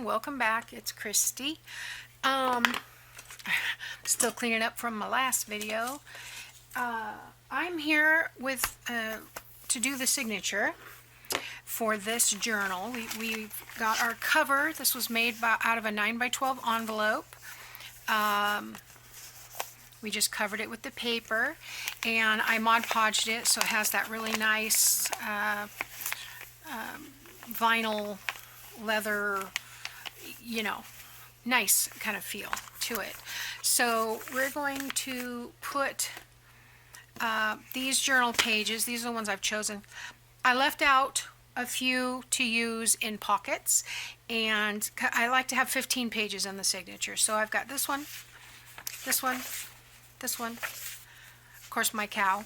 welcome back. It's Kristi. Still cleaning up from my last video. I'm here with to do the signature for this journal. We've got our cover. This was made out of a 9x12 envelope. We just covered it with the paper, and I Mod Podged it so it has that really nice vinyl leather, you know, nice kind of feel to it. So we're going to put these journal pages, these are the ones I've chosen. I left out a few to use in pockets, and I like to have 15 pages in the signature. So I've got this one, this one, this one, of course my cow.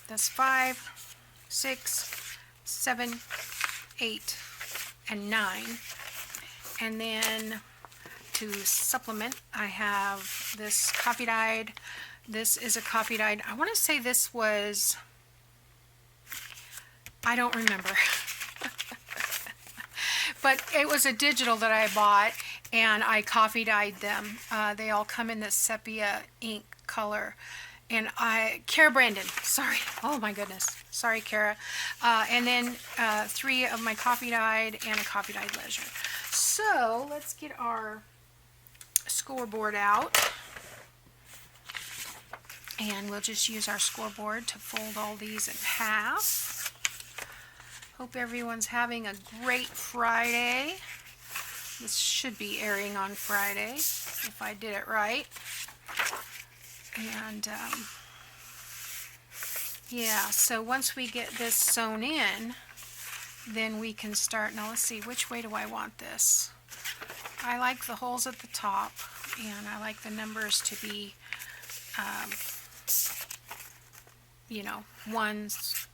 That's 5, 6, 7, 8, and 9. And then to supplement, I have this coffee dyed. This is a coffee dyed. I want to say this was, I don't remember. But it was a digital that I bought, and I coffee dyed them. They all come in this sepia ink color. And Cara Brandon, sorry, oh my goodness, sorry Cara. And then 3 of my coffee dyed and a coffee dyed leisure. So let's get our scoreboard out. And we'll just use our scoreboard to fold all these in half. Hope everyone's having a great Friday. This should be airing on Friday, if I did it right. And yeah, so once we get this sewn in, then we can start. Now let's see, which way do I want this? I like the holes at the top, and I like the numbers to be, you know, ones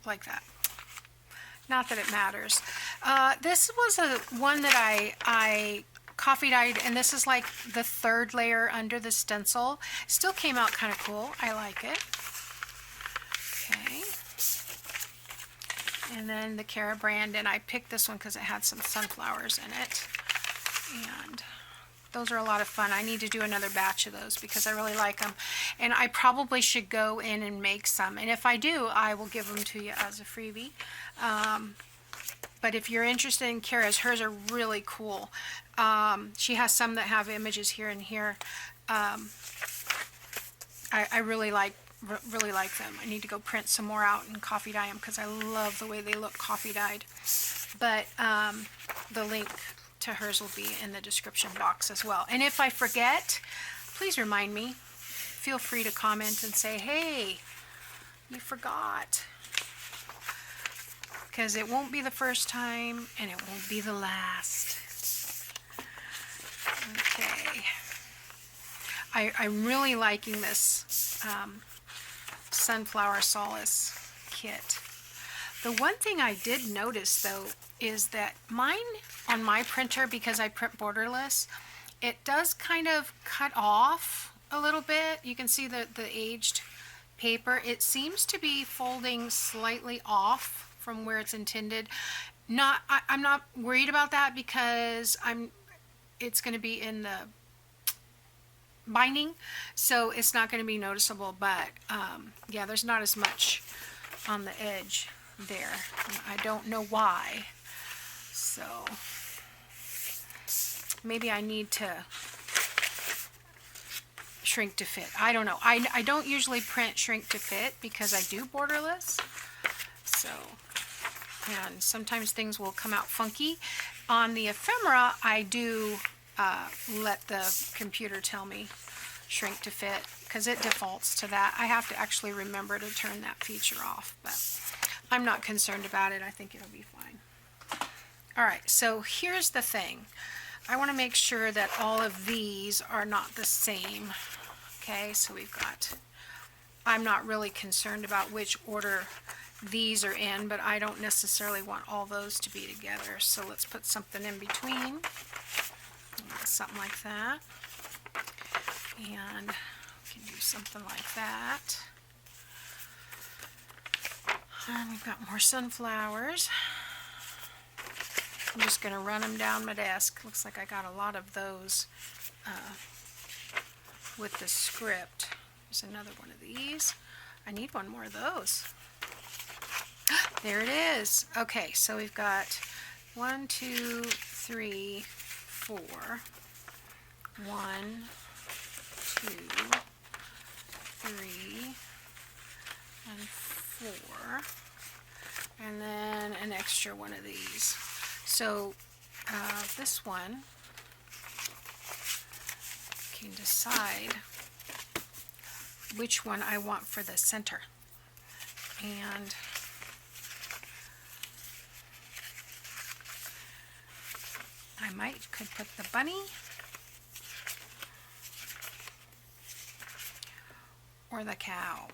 like that. Not that it matters. This was one that I coffee dyed, and this is like the 3rd layer under the stencil. Still came out kind of cool. I like it. Okay. And then the Cara Brandon, I picked this one because it had some sunflowers in it. And those are a lot of fun. I need to do another batch of those because I really like them. And I probably should go in and make some. And if I do, I will give them to you as a freebie. But if you're interested in Cara's, hers are really cool. She has some that have images here and here. I really like them. I need to go print some more out and coffee dye them because I love the way they look coffee dyed. But the link to hers will be in the description box as well. And if I forget, please remind me. Feel free to comment and say, hey, you forgot. Because it won't be the first time, and it won't be the last. Okay. I'm really liking this Sunflower Solace kit. The one thing I did notice, though, is that mine, on my printer, because I print borderless, it does kind of cut off a little bit. You can see the aged paper. It seems to be folding slightly off from where it's intended. I'm not worried about that because it's going to be in the binding, so it's not going to be noticeable. But yeah, there's not as much on the edge there. I don't know why. So maybe I need to shrink to fit. I don't know. I don't usually print shrink to fit because I do borderless. So, and sometimes things will come out funky. On the ephemera, I do let the computer tell me shrink to fit because it defaults to that. I have to actually remember to turn that feature off, but I'm not concerned about it. I think it'll be fine. All right, so here's the thing. I want to make sure that all of these are not the same. Okay, so we've got, I'm not really concerned about which order these are in, but I don't necessarily want all those to be together. So let's put something in between. Something like that. And we can do something like that. And we've got more sunflowers. I'm just going to run them down my desk. Looks like I got a lot of those with the script. There's another one of these. I need one more of those. There it is. Okay, so we've got 1, 2, 3, 4. 1, 2, 3, and 4. And then an extra one of these. So this one, can decide which one I want for the center. And I could put the bunny or the cow.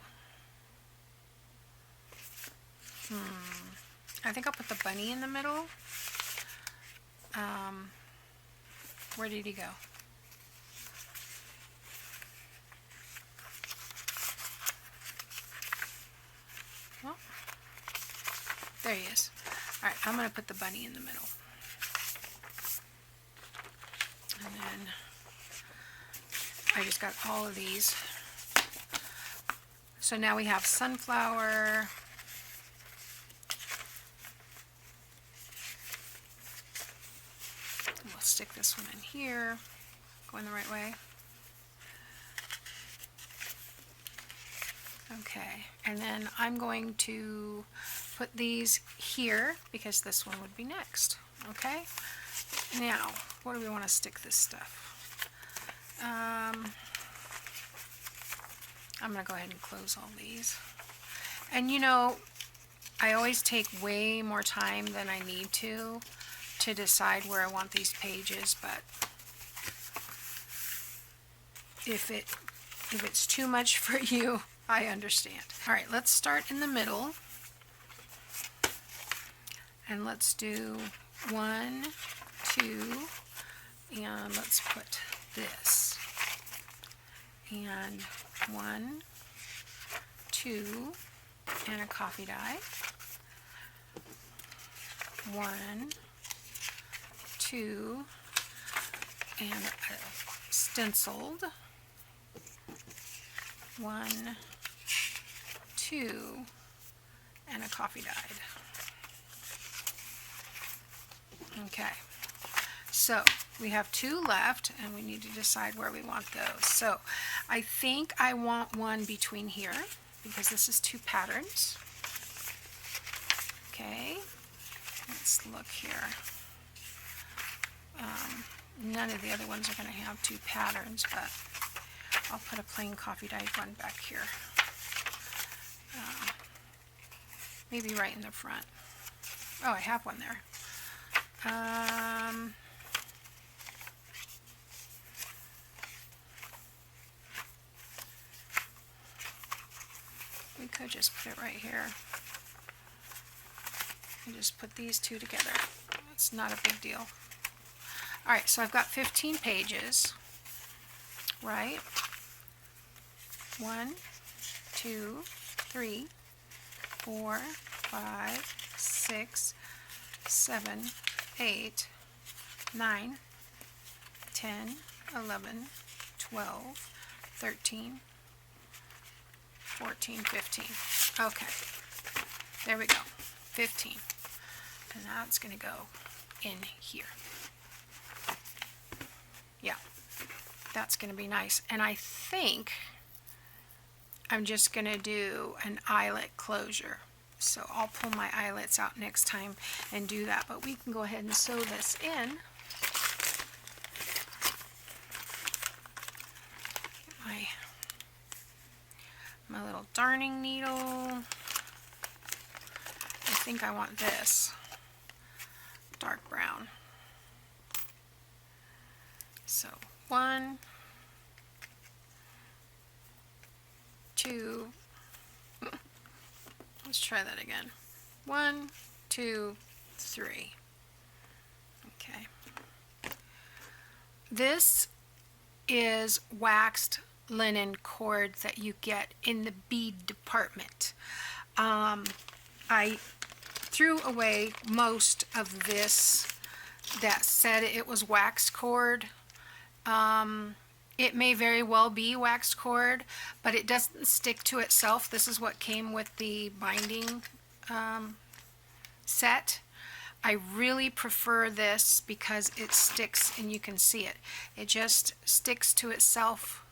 I think I'll put the bunny in the middle. Where did he go? Well, there he is. Alright, I'm going to put the bunny in the middle. And then I just got all of these. So now we have sunflower. We'll stick this one in here. Going the right way. Okay, and then I'm going to put these here because this one would be next. Okay, now where do we want to stick this stuff? I'm going to go ahead and close all these. And you know, I always take way more time than I need to decide where I want these pages, but if it's too much for you, I understand. All right, let's start in the middle. And let's do 1, 2, and let's put this. And 1, 2, and a coffee dye. 1, 2, and a stenciled. 1, 2, and a coffee dyed. Okay, so we have 2 left and we need to decide where we want those. So I think I want one between here because this is 2 patterns. Okay, let's look here. None of the other ones are going to have 2 patterns, but I'll put a plain coffee dyed one back here. Maybe right in the front. Oh, I have one there. We could just put it right here. And just put these 2 together. It's not a big deal. Alright, so I've got 15 pages. Right? 1, 2, 3, 4, 5, 6, 7, 8, 9, 10, 11, 12, 13, 14, 15. Okay. There we go. 15. And that's going to go in here. Yeah. That's going to be nice. And I think I'm just going to do an eyelet closure. So I'll pull my eyelets out next time and do that. But we can go ahead and sew this in. Get my little darning needle. I think I want this dark brown. So 1, 2, let's try that again. 1, 2, 3. Okay. This is waxed linen cord that you get in the bead department. I threw away most of this that said it was waxed cord. It may very well be waxed cord, but it doesn't stick to itself. This is what came with the binding set. I really prefer this because it sticks and you can see it. It just sticks to itself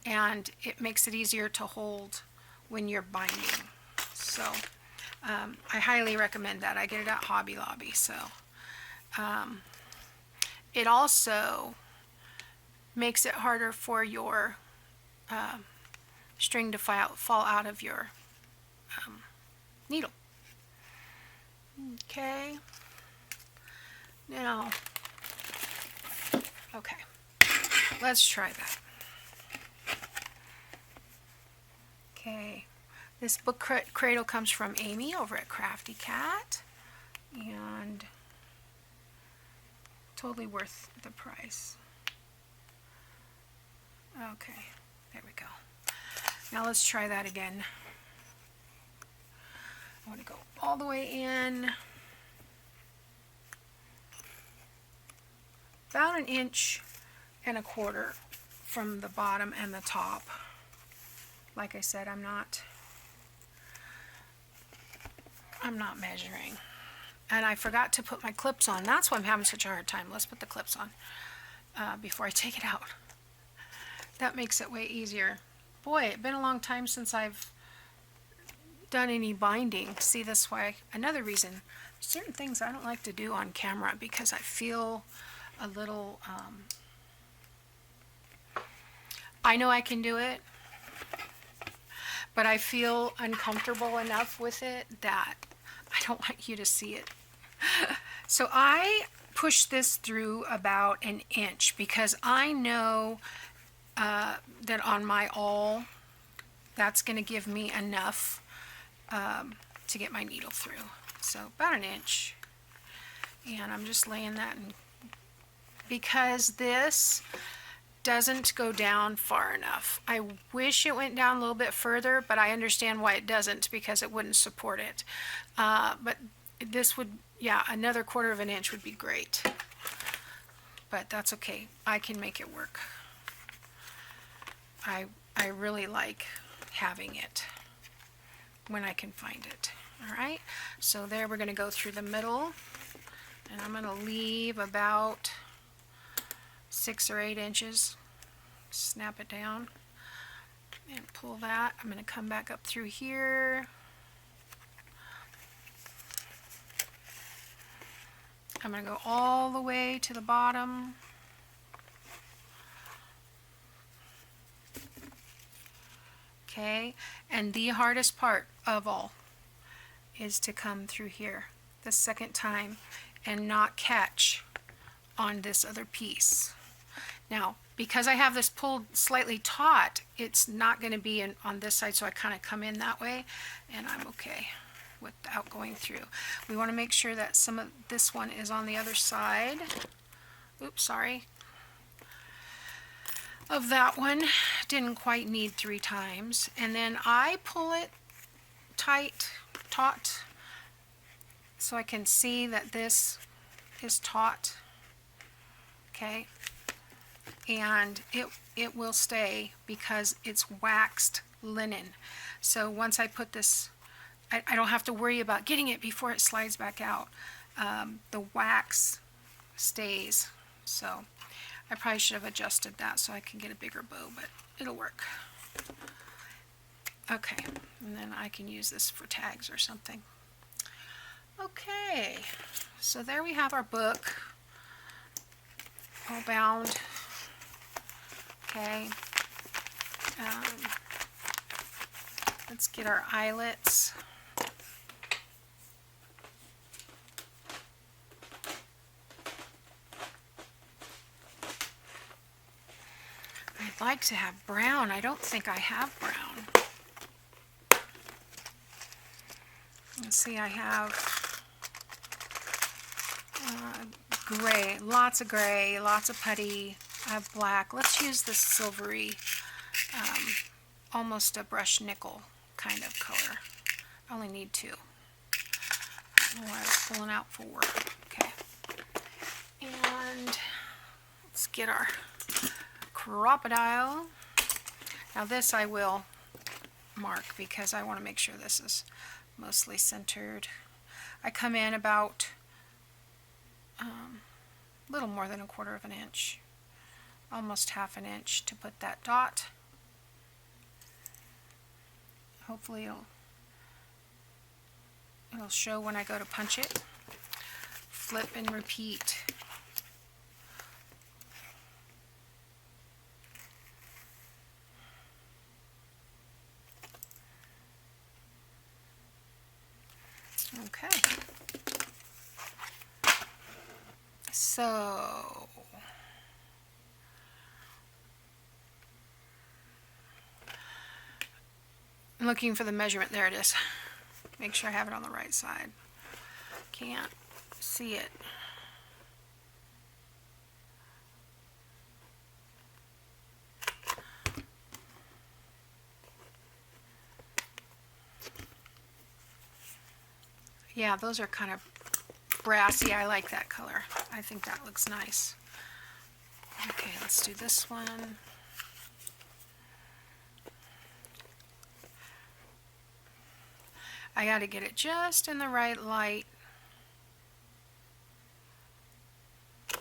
and it makes it easier to hold when you're binding. So I highly recommend that. I get it at Hobby Lobby. So it also makes it harder for your string to fall out of your needle. Okay. Now, okay, let's try that. Okay, this book cradle comes from Amy over at Crafty Cat, and totally worth the price. Okay, there we go. Now let's try that again. I want to go all the way in, about 1.25 inches from the bottom and the top. Like I said, I'm not measuring. And I forgot to put my clips on. That's why I'm having such a hard time. Let's put the clips on before I take it out. That makes it way easier. Boy, it's been a long time since I've done any binding. See, that's why, another reason, certain things I don't like to do on camera because I feel a little, I know I can do it, but I feel uncomfortable enough with it that I don't want you to see it. So I push this through about 1 inch because I know that on my awl, that's going to give me enough to get my needle through. So about 1 inch, and I'm just laying that in because this doesn't go down far enough. I wish it went down a little bit further, but I understand why it doesn't because it wouldn't support it. But this would, yeah, another 1/4 inch would be great, but that's okay. I can make it work. I really like having it when I can find it. All right, so there we're going to go through the middle, and I'm going to leave about 6 or 8 inches. Snap it down and pull that. I'm going to come back up through here. I'm going to go all the way to the bottom. Okay, and the hardest part of all is to come through here the second time and not catch on this other piece. Now, because I have this pulled slightly taut, it's not going to be on this side, so I kind of come in that way, and I'm okay without going through. We want to make sure that some of this one is on the other side. Oops, sorry. Of that one, didn't quite need 3 times, and then I pull it tight, taut, so I can see that this is taut. Okay, and it will stay because it's waxed linen. So once I put this, I don't have to worry about getting it before it slides back out. The wax stays. So I probably should have adjusted that so I can get a bigger bow, but it'll work. Okay, and then I can use this for tags or something. Okay, so there we have our book, all bound. Okay, let's get our eyelets. I'd like to have brown. I don't think I have brown. Let's see, I have gray, lots of gray, lots of putty. I have black. Let's use this silvery, almost a brushed nickel kind of color. I only need 2. I don't know why I was pulling out 4. Okay. And let's get our crocodile. Now this I will mark because I want to make sure this is mostly centered. I come in about a little more than 1/4 of an inch, almost 1/2 an inch to put that dot. Hopefully it'll show when I go to punch it. Flip and repeat. Okay. So I'm looking for the measurement. There it is. Make sure I have it on the right side. Can't see it. Yeah, those are kind of brassy. I like that color. I think that looks nice. Okay, let's do this one. I got to get it just in the right light. There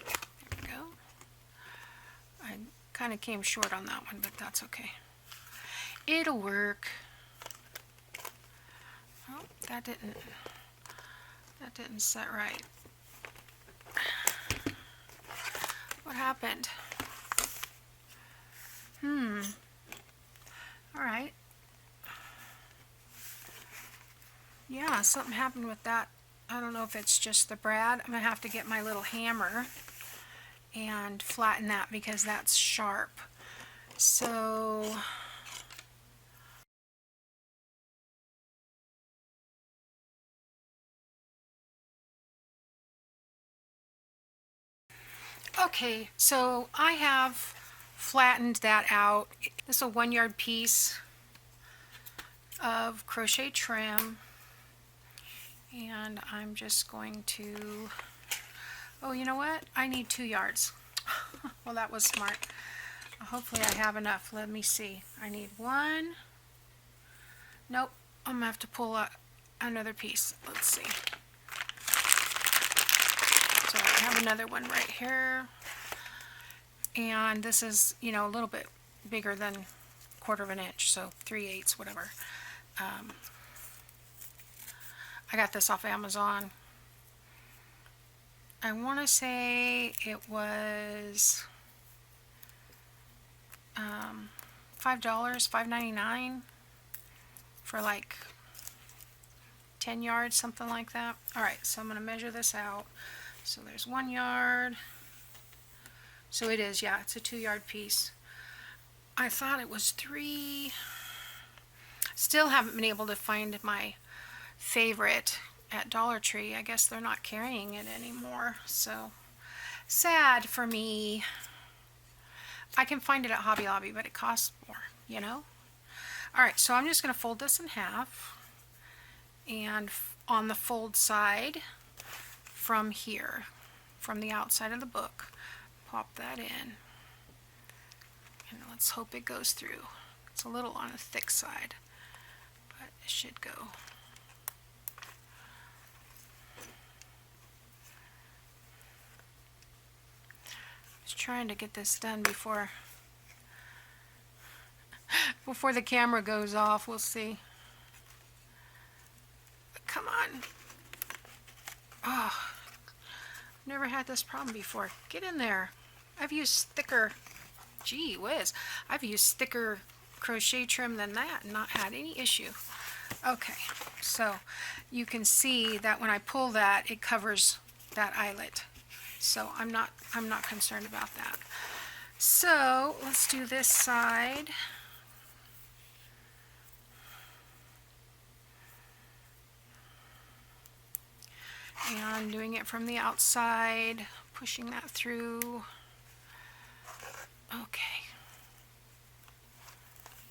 we go. I kind of came short on that one, but that's okay. It'll work. Oh, that didn't set right. What happened? All right. Yeah, something happened with that. I don't know if it's just the brad. I'm gonna have to get my little hammer and flatten that because that's sharp. So okay, so I have flattened that out. This is a 1-yard piece of crochet trim, and I'm just going to, oh, you know what? I need 2 yards. Well, that was smart. Hopefully I have enough. Let me see. I need 1. Nope, I'm gonna have to pull out another piece. Let's see. So I have another one right here, and this is, you know, a little bit bigger than 1/4 of an inch, so 3/8, whatever. I got this off Amazon. I want to say it was $5, $5.99 for like 10 yards, something like that. All right, so I'm going to measure this out. So there's 1 yard. So it is, yeah, it's a 2-yard piece. I thought it was 3. Still haven't been able to find my favorite at Dollar Tree. I guess they're not carrying it anymore, so sad for me. I can find it at Hobby Lobby, but it costs more, you know. All right, so I'm just going to fold this in half, and on the fold side from here, from the outside of the book, pop that in, and let's hope it goes through. It's a little on the thick side, but it should go. Just trying to get this done before the camera goes off. We'll see. But come on. Oh, never had this problem before. Get in there. I've used thicker, gee whiz, I've used thicker crochet trim than that and not had any issue. Okay, so you can see that when I pull that, it covers that eyelet. So I'm not concerned about that. So let's do this side. And doing it from the outside, pushing that through. Okay.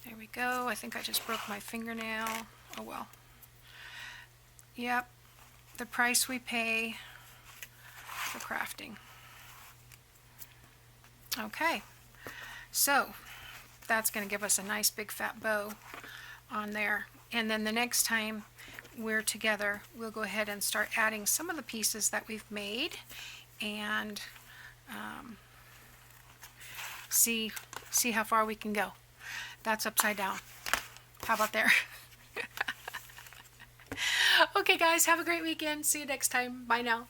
There we go. I think I just broke my fingernail. Oh well. Yep. The price we pay for crafting. Okay, so that's going to give us a nice big fat bow on there. And then the next time we're together, we'll go ahead and start adding some of the pieces that we've made and see how far we can go. That's upside down. How about there? Okay guys, have a great weekend. See you next time. Bye now.